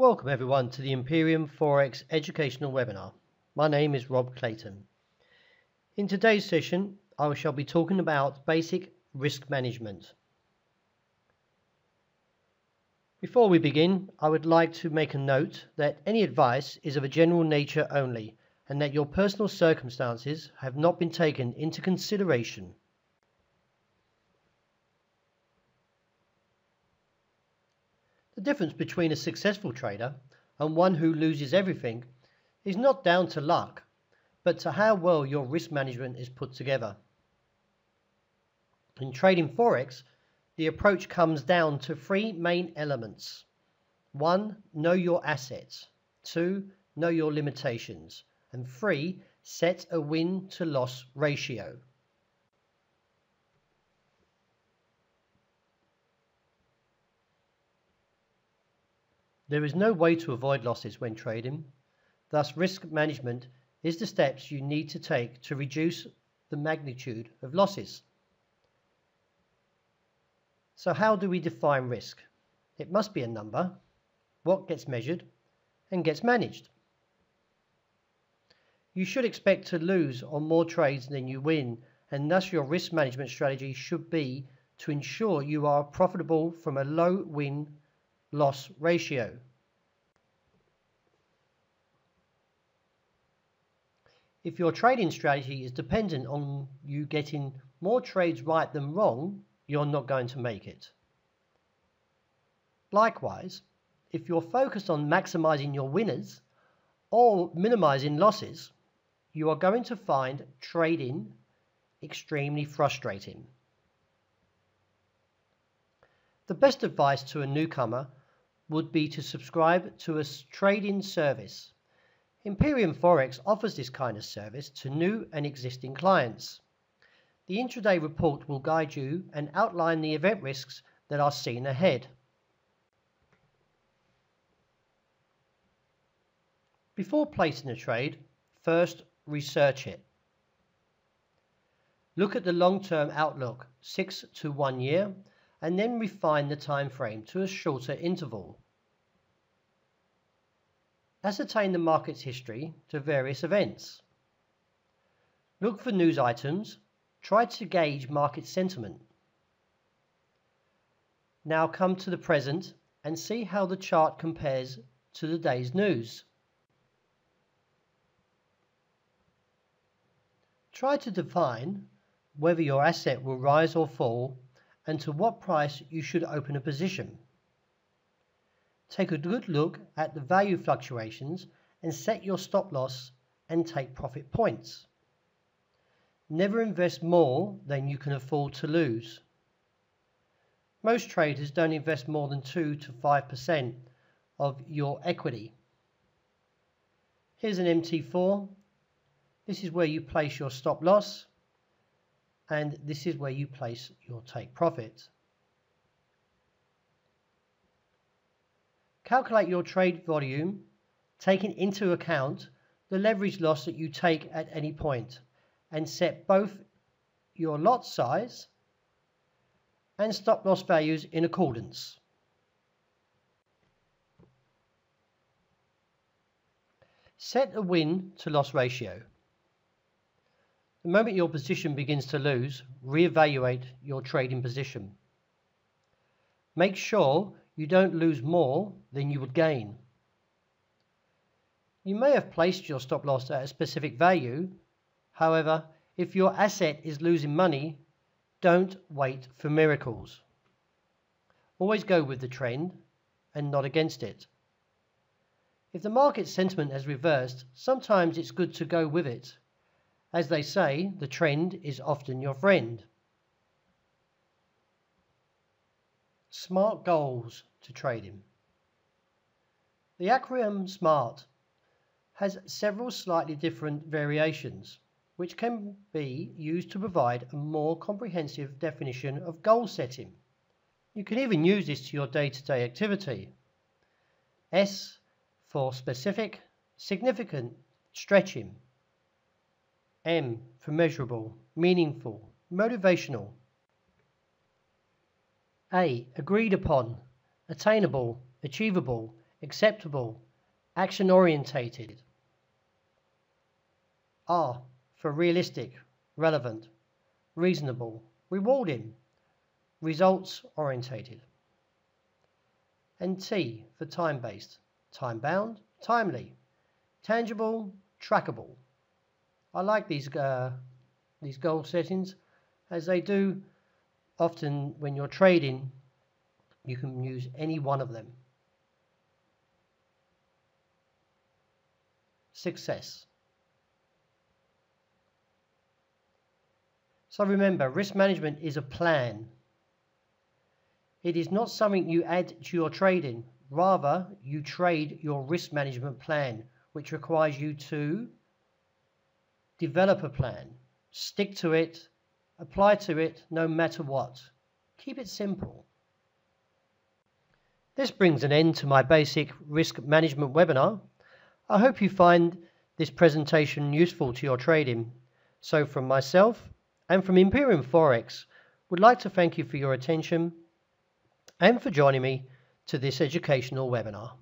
Welcome everyone to the Imperium Forex educational webinar. My name is Rob Clayton. In today's session, I shall be talking about basic risk management. Before we begin, I would like to make a note that any advice is of a general nature only, and that your personal circumstances have not been taken into consideration. The difference between a successful trader and one who loses everything is not down to luck, but to how well your risk management is put together. In trading Forex, the approach comes down to three main elements. 1. Know your assets. 2. Know your limitations. And 3. Set a win-to-loss ratio. There is no way to avoid losses when trading. Thus, risk management is the steps you need to take to reduce the magnitude of losses. So how do we define risk? It must be a number, what gets measured and gets managed. You should expect to lose on more trades than you win, and thus your risk management strategy should be to ensure you are profitable from a low win-loss ratio. If your trading strategy is dependent on you getting more trades right than wrong, you're not going to make it. Likewise, if you're focused on maximizing your winners or minimizing losses, you are going to find trading extremely frustrating. The best advice to a newcomer would be to subscribe to a trading service. Imperium Forex offers this kind of service to new and existing clients. The intraday report will guide you and outline the event risks that are seen ahead. Before placing a trade, first research it. Look at the long-term outlook, 6 to 1 year, and then refine the time frame to a shorter interval. Ascertain the market's history to various events. Look for news items. Try to gauge market sentiment. Now come to the present and see how the chart compares to the day's news. Try to define whether your asset will rise or fall and to what price you should open a position. Take a good look at the value fluctuations and set your stop loss and take profit points. Never invest more than you can afford to lose. Most traders don't invest more than 2 to 5% of your equity. Here's an MT4. This is where you place your stop loss, and this is where you place your take profit. Calculate your trade volume, taking into account the leverage loss that you take at any point, and set both your lot size and stop loss values in accordance. Set a win-to-loss ratio. The moment your position begins to lose, reevaluate your trading position. Make sure you don't lose more than you would gain. You may have placed your stop loss at a specific value. However, if your asset is losing money, don't wait for miracles. Always go with the trend and not against it. If the market sentiment has reversed, sometimes it's good to go with it. As they say, the trend is often your friend. Smart goals to trading. The acronym SMART has several slightly different variations, which can be used to provide a more comprehensive definition of goal setting. You can even use this to your day-to-day activity. S for specific, significant, stretching. M for measurable, meaningful, motivational. A, agreed upon, attainable, achievable, acceptable, action-orientated. R for realistic, relevant, reasonable, rewarding, results-orientated. And T for time-based, time-bound, timely, tangible, trackable. I like these goal settings, as they do often when you're trading, you can use any one of them. Success. So remember, risk management is a plan. It is not something you add to your trading. Rather, you trade your risk management plan, which requires you to develop a plan, stick to it, apply to it no matter what. Keep it simple. This brings an end to my basic risk management webinar. I hope you find this presentation useful to your trading. So from myself and from Imperium Forex, would like to thank you for your attention and for joining me to this educational webinar.